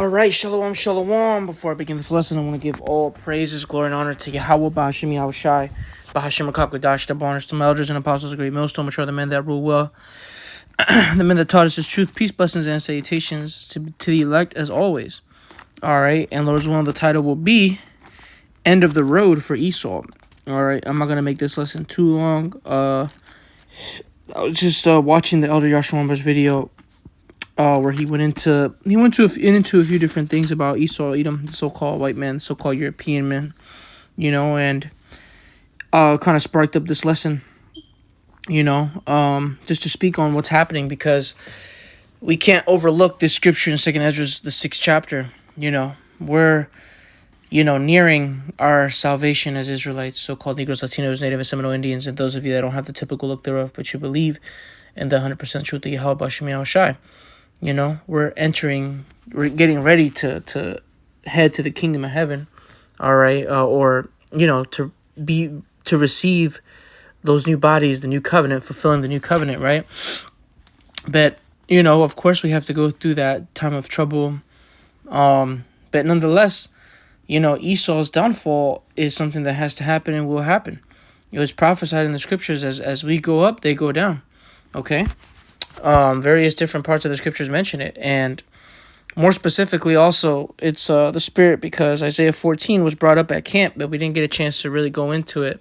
All right, shalom, shalom. Before I begin this lesson, I want to give all praises, glory, and honor to Yahweh, Bahashim, Yahweh Shai, Bahashim, Rakakadash, the bonus to my elders and apostles, a great millstone, mature the men that rule well, the men that taught us his truth, peace, blessings, and salutations to the elect as always. All right, and Lord's willing, the title will be End of the Road for Esau. All right, I'm not going to make this lesson too long. I was just watching the Elder Yashua Amber's video where he went into a few different things about Esau, Edom, the so-called white man, so-called European man, and kind of sparked up this lesson, just to speak on what's happening, because we can't overlook this scripture in 2nd Ezra, the 6th chapter. We're nearing our salvation as Israelites, so-called Negroes, Latinos, Native and Seminole Indians, and those of you that don't have the typical look thereof, but you believe in the 100% truth of Yahweh Bashim Yahweh Shai. We're getting ready to head to the kingdom of heaven, all right, to receive those new bodies, the new covenant, fulfilling the new covenant, right? But, of course we have to go through that time of trouble, but nonetheless, Esau's downfall is something that has to happen and will happen. It was prophesied in the scriptures as we go up, they go down, okay? Various different parts of the scriptures mention it, and more specifically also it's the spirit, because Isaiah 14 was brought up at camp, but we didn't get a chance to really go into it,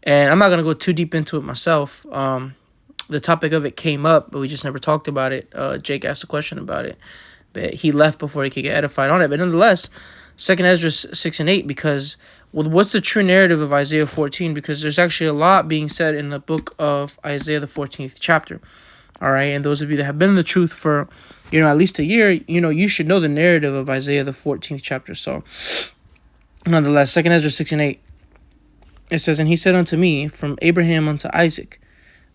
and I'm not going to go too deep into it myself. The topic of it came up, but we just never talked about it. Jake asked a question about it, but he left before he could get edified on it. But nonetheless, 2nd Ezra 6 and 8, because what's the true narrative of Isaiah 14? Because there's actually a lot being said in the book of Isaiah, the 14th chapter. All right, and those of you that have been in the truth for, at least a year, you should know the narrative of Isaiah, the 14th chapter. So, nonetheless, 2nd Ezra 6 and 8, it says, "And he said unto me, from Abraham unto Isaac,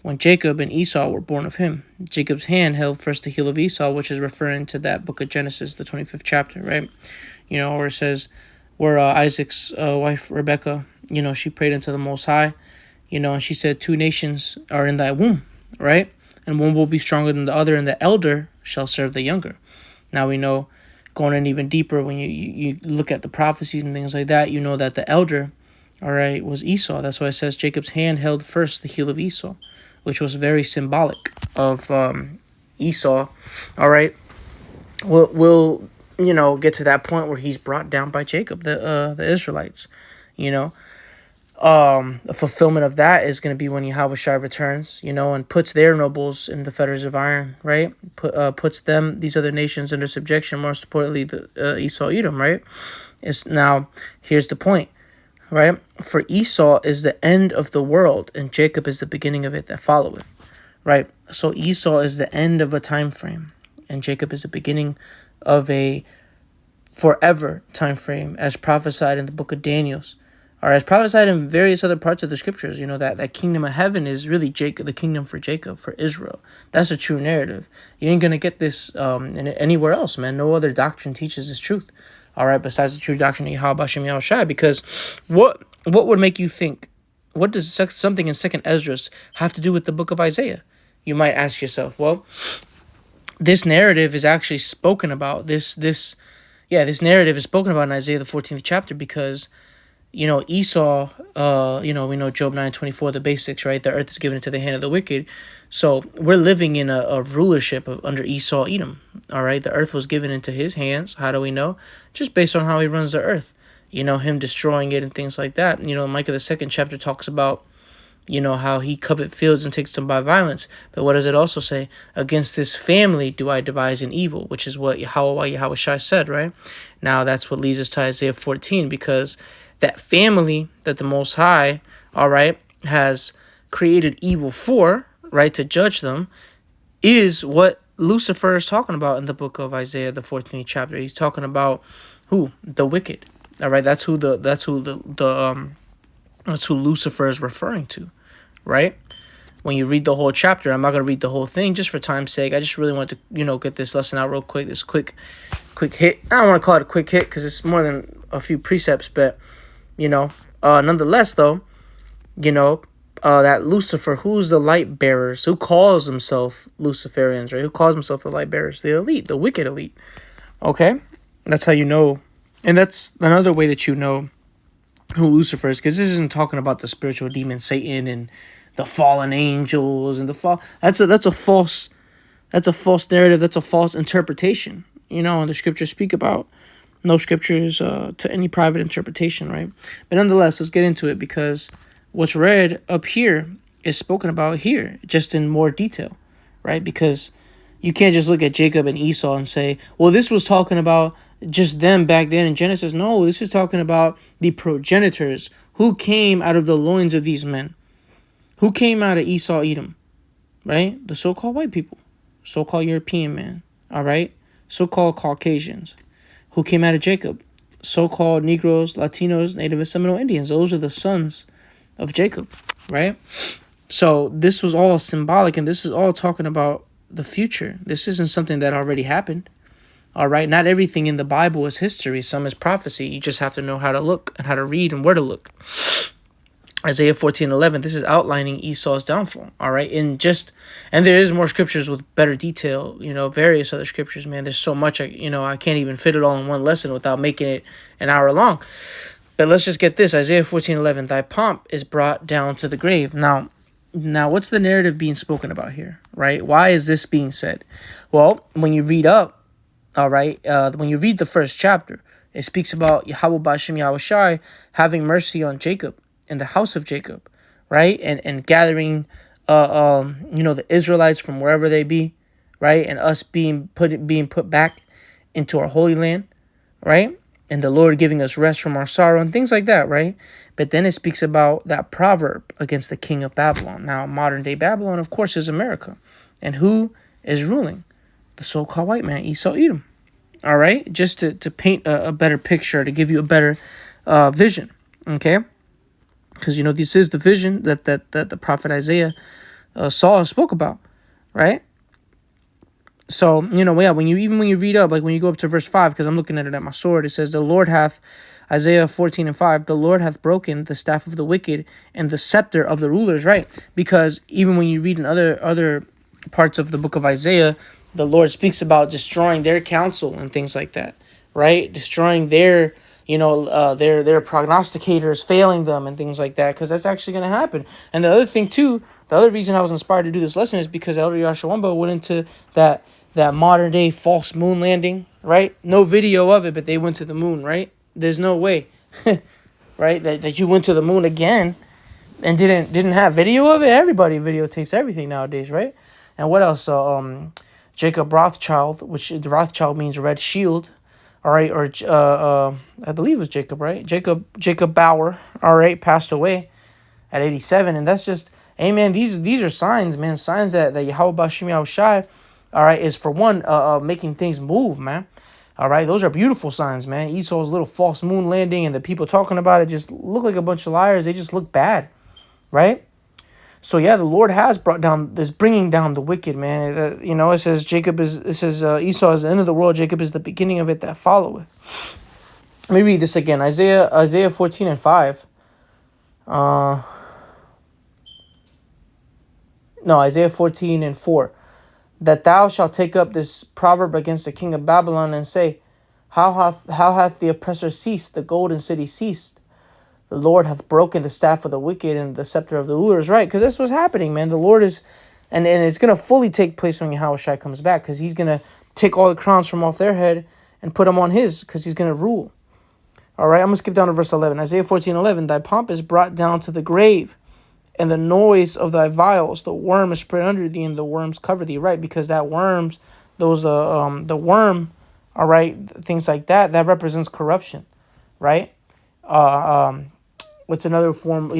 when Jacob and Esau were born of him, Jacob's hand held first the heel of Esau," which is referring to that book of Genesis, the 25th chapter, right? Where it says, where Isaac's wife, Rebecca, she prayed unto the Most High, and she said, 2 nations are in thy womb, right? And one will be stronger than the other, and the elder shall serve the younger. Now we know, going in even deeper, when you look at the prophecies and things like that, that the elder, all right, was Esau. That's why it says Jacob's hand held first the heel of Esau, which was very symbolic of Esau, all right? We'll get to that point where he's brought down by Jacob, the Israelites, A fulfillment of that is going to be when Yahweh Shai returns, and puts their nobles in the fetters of iron, right? Puts these other nations under subjection, most importantly, the Esau, Edom, right? Now, here's the point, right? For Esau is the end of the world, and Jacob is the beginning of it that followeth, right? So Esau is the end of a time frame, and Jacob is the beginning of a forever time frame, as prophesied in the book of Daniel, or as prophesied in various other parts of the scriptures. That kingdom of heaven is really Jacob, the kingdom for Jacob, for Israel. That's a true narrative. You ain't gonna get this anywhere else, man. No other doctrine teaches this truth, all right, besides the true doctrine of Yahweh Bashim Yahweh Shai. Because what would make you think, what does something in 2nd Ezra have to do with the book of Isaiah? You might ask yourself, well, this narrative is actually spoken about. This narrative is spoken about in Isaiah the 14th chapter, because Esau, we know Job 9:24, the basics, right? The earth is given into the hand of the wicked. So we're living in a rulership under Esau, Edom, all right? The earth was given into his hands. How do we know? Just based on how he runs the earth, him destroying it and things like that. Micah the 2nd chapter talks about, how he covet fields and takes them by violence. But what does it also say? Against this family do I devise an evil, which is what Yahweh Shai said, right? Now that's what leads us to Isaiah 14, because that family that the Most High, all right, has created evil for, right, to judge them, is what Lucifer is talking about in the book of Isaiah, the 14th chapter. He's talking about who? The wicked. All right, that's who Lucifer is referring to, right? When you read the whole chapter, I'm not going to read the whole thing just for time's sake. I just really want to, get this lesson out real quick, this quick hit. I don't want to call it a quick hit because it's more than a few precepts, but, nonetheless, though, that Lucifer, who's the light bearers, who calls himself Luciferians, right? Who calls himself the light bearers? The elite, the wicked elite, okay? That's how you know. And that's another way that you know who Lucifer is, because this isn't talking about the spiritual demon Satan and the fallen angels and the fall. That's a false narrative. That's a false interpretation. And the scriptures speak about no scriptures to any private interpretation, right? But nonetheless, let's get into it, because what's read up here is spoken about here, just in more detail, right? Because you can't just look at Jacob and Esau and say, well, this was talking about just them back then in Genesis. No, this is talking about the progenitors who came out of the loins of these men, who came out of Esau, Edom, right? The so-called white people, so-called European man, all right? So-called Caucasians, who came out of Jacob, so-called Negroes, Latinos, Native and Seminole Indians. Those are the sons of Jacob, right? So this was all symbolic, and this is all talking about the future. This isn't something that already happened, all right? Not everything in the Bible is history. Some is prophecy. You just have to know how to look and how to read and where to look. Isaiah 14:11, this is outlining Esau's downfall, all right? And there is more scriptures with better detail, various other scriptures, man. There's so much, I can't even fit it all in one lesson without making it an hour long. But let's just get this. Isaiah 14:11, thy pomp is brought down to the grave. Now, what's the narrative being spoken about here, right? Why is this being said? Well, when you read up, all right, when you read the first chapter, it speaks about Yahweh Ba'Shem Yahushai having mercy on Jacob and the house of Jacob, right? And gathering, the Israelites from wherever they be, right? And us being put back into our holy land, right? And the Lord giving us rest from our sorrow and things like that, right? But then it speaks about that proverb against the king of Babylon. Now, modern day Babylon, of course, is America. And who is ruling? The so-called white man, Esau, Edom. All right? Just to paint a better picture, to give you a better vision, okay? Because, this is the vision that the prophet Isaiah saw and spoke about, right? So, when you read up, like when you go up to verse 5, because I'm looking at it at my sword, it says, the Lord hath, Isaiah 14:5, the Lord hath broken the staff of the wicked and the scepter of the rulers, right? Because even when you read in other parts of the book of Isaiah, the Lord speaks about destroying their counsel and things like that, right? Destroying their their prognosticators, failing them and things like that, because that's actually going to happen. And the other thing too, the other reason I was inspired to do this lesson is because Elder Yashawamba went into that modern day false moon landing, right? No video of it, but they went to the moon, right? There's no way, right? That you went to the moon again and didn't have video of it. Everybody videotapes everything nowadays, right? And what else? Jacob Rothschild, which Rothschild means red shield. All right, or I believe it was Jacob, right? Jacob Bauer, all right, passed away at 87, and that's just, amen. These are signs, man, signs that Yahweh Ba'Shem Yahushai, all right, is for one, making things move, man. All right, those are beautiful signs, man. Esau's little false moon landing and the people talking about it just look like a bunch of liars. They just look bad, right? So yeah, the Lord is bringing down the wicked, man. It says Esau is the end of the world. Jacob is the beginning of it that followeth. Let me read this again. Isaiah 14:5. Isaiah 14:4. That thou shalt take up this proverb against the king of Babylon and say, how hath the oppressor ceased, the golden city ceased? The Lord hath broken the staff of the wicked and the scepter of the rulers, right? Because that's what's happening, man. The Lord is, and it's going to fully take place when Yahushua comes back, because he's going to take all the crowns from off their head and put them on his, because he's going to rule. All right, I'm going to skip down to verse 11. Isaiah 14:11, thy pomp is brought down to the grave, and the noise of thy vials, the worm is spread under thee, and the worms cover thee, right? Because the worm, all right, things like that represents corruption, right? What's another form,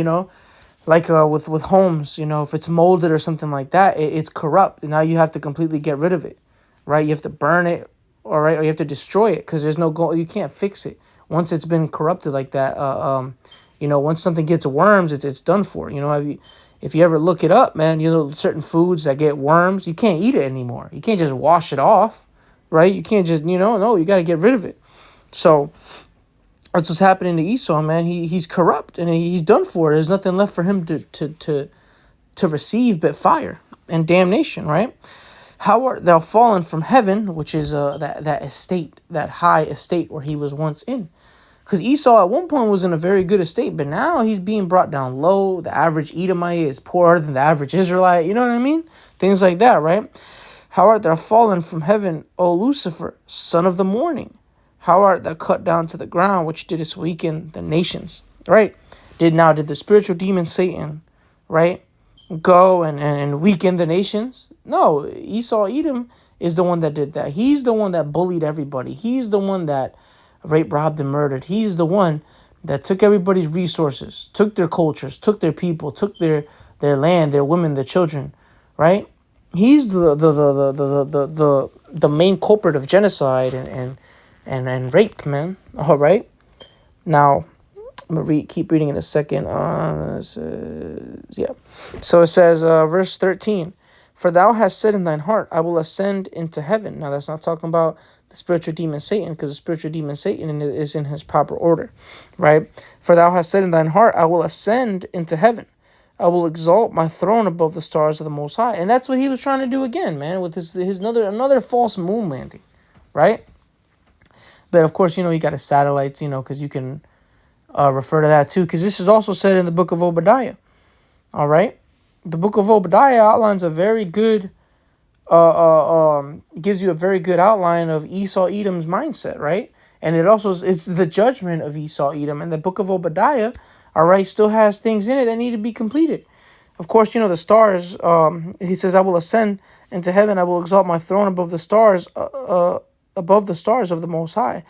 like with homes, if it's molded or something like that, it's corrupt. And now you have to completely get rid of it, right? You have to burn it, all right, or you have to destroy it, because there's no goal. You can't fix it once it's been corrupted like that. Once something gets worms, it's done for. If you ever look it up, man, certain foods that get worms, you can't eat it anymore. You can't just wash it off, right? You can't just, no, you got to get rid of it. So that's what's happening to Esau, man. He's corrupt and he's done for. There's nothing left for him to receive but fire and damnation, right? How art thou fallen from heaven, which is that estate, that high estate where he was once in. Because Esau at one point was in a very good estate, but now he's being brought down low. The average Edomite is poorer than the average Israelite. You know what I mean? Things like that, right? How art thou fallen from heaven, O Lucifer, son of the morning? How art thou cut down to the ground, which didst weaken the nations? Right? Did the spiritual demon Satan, right, go and weaken the nations? No, Esau, Edom is the one that did that. He's the one that bullied everybody. He's the one that raped, robbed, and murdered. He's the one that took everybody's resources, took their cultures, took their people, took their land, their women, their children, right? He's the main culprit of genocide and rape, man. All right. Now, I'm gonna keep reading in a second. So it says, verse 13. For thou hast said in thine heart, I will ascend into heaven. Now that's not talking about the spiritual demon Satan, because the spiritual demon Satan is in his proper order, right? For thou hast said in thine heart, I will ascend into heaven. I will exalt my throne above the stars of the Most High. And that's what he was trying to do again, man, with his another false moon landing, right? But of course, you got his satellites, because you can refer to that too, because this is also said in the book of Obadiah. All right, the book of Obadiah outlines a very good, gives you a very good outline of Esau Edom's mindset, right? And it's the judgment of Esau Edom. And the book of Obadiah, all right, still has things in it that need to be completed. Of course, the stars. He says, "I will ascend into heaven. I will exalt my throne above the stars, above the stars of the Most High.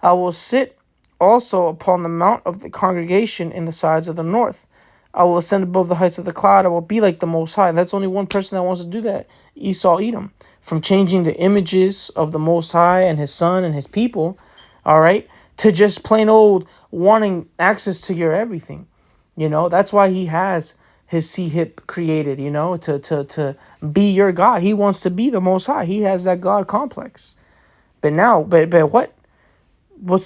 I will sit also upon the mount of the congregation in the sides of the north. I will ascend above the heights of the cloud. I will be like the Most High." And that's only one person that wants to do that, Esau Edom. From changing the images of the Most High and his son and his people, all right, to just plain old wanting access to your everything. That's why he has his C-hip created, to be your God. He wants to be the Most High. He has that God complex. But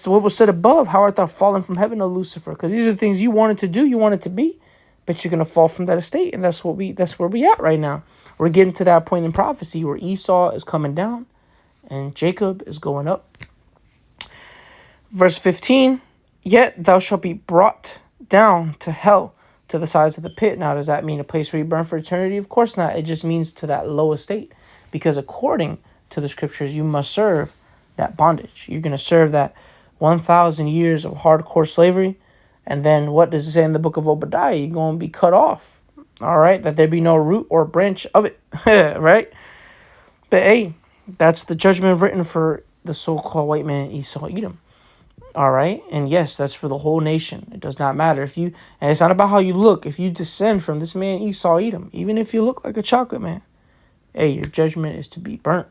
what was said above? How art thou fallen from heaven, O Lucifer? Because these are the things you wanted to do, you wanted to be, but you're gonna fall from that estate, and that's where we at right now. We're getting to that point in prophecy where Esau is coming down, and Jacob is going up. Verse 15. Yet thou shalt be brought down to hell, to the sides of the pit. Now, does that mean a place where you burn for eternity? Of course not. It just means to that low estate, because according to the scriptures, you must serve that bondage. You're going to serve that 1,000 years of hardcore slavery. And then what does it say in the book of Obadiah? You're going to be cut off. All right. That there be no root or branch of it. Right. But hey, that's the judgment written for the so-called white man, Esau Edom. All right. And yes, that's for the whole nation. It does not matter and it's not about how you look. If you descend from this man, Esau Edom, even if you look like a chocolate man, hey, your judgment is to be burnt.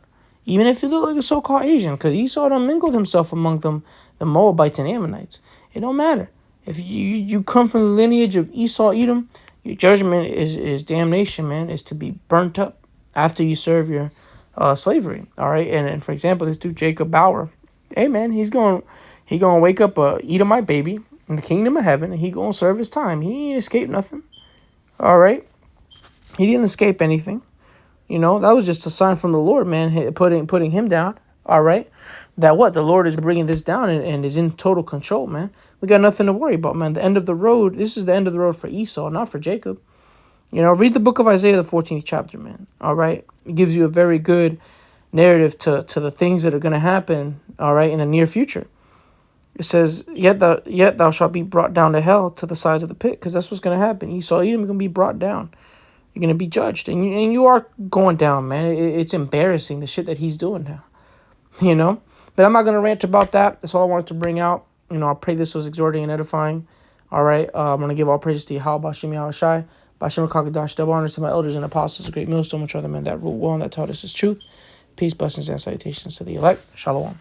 Even if you look like a so-called Asian, because Esau done mingled himself among them, the Moabites and Ammonites. It don't matter. If you come from the lineage of Esau Edom, your judgment is damnation, man, is to be burnt up after you serve your slavery. All right. And for example, this dude Jacob Bauer, hey man, he gonna wake up a Edomite baby in the kingdom of heaven, and he gonna serve his time. He ain't escaped nothing. All right. He didn't escape anything. That was just a sign from the Lord, man, putting him down, all right? That the Lord is bringing this down and is in total control, man. We got nothing to worry about, man. The end of the road, this is the end of the road for Esau, not for Jacob. Read the book of Isaiah, the 14th chapter, man, all right? It gives you a very good narrative to the things that are going to happen, all right, in the near future. It says, yet thou shalt be brought down to hell, to the sides of the pit, because that's what's going to happen. Esau, Edom, going to be brought down. You're going to be judged. And you are going down, man. It's embarrassing, the shit that he's doing now. But I'm not going to rant about that. That's all I wanted to bring out. I pray this was exhorting and edifying. All right. I'm going to give all praises to Yahweh, Bashim Yahushai, Bashim Kakadash, double honors to my elders and apostles, a great millstone, which are the men that rule well and that taught us his truth. Peace, blessings, and salutations to the elect. Shalom.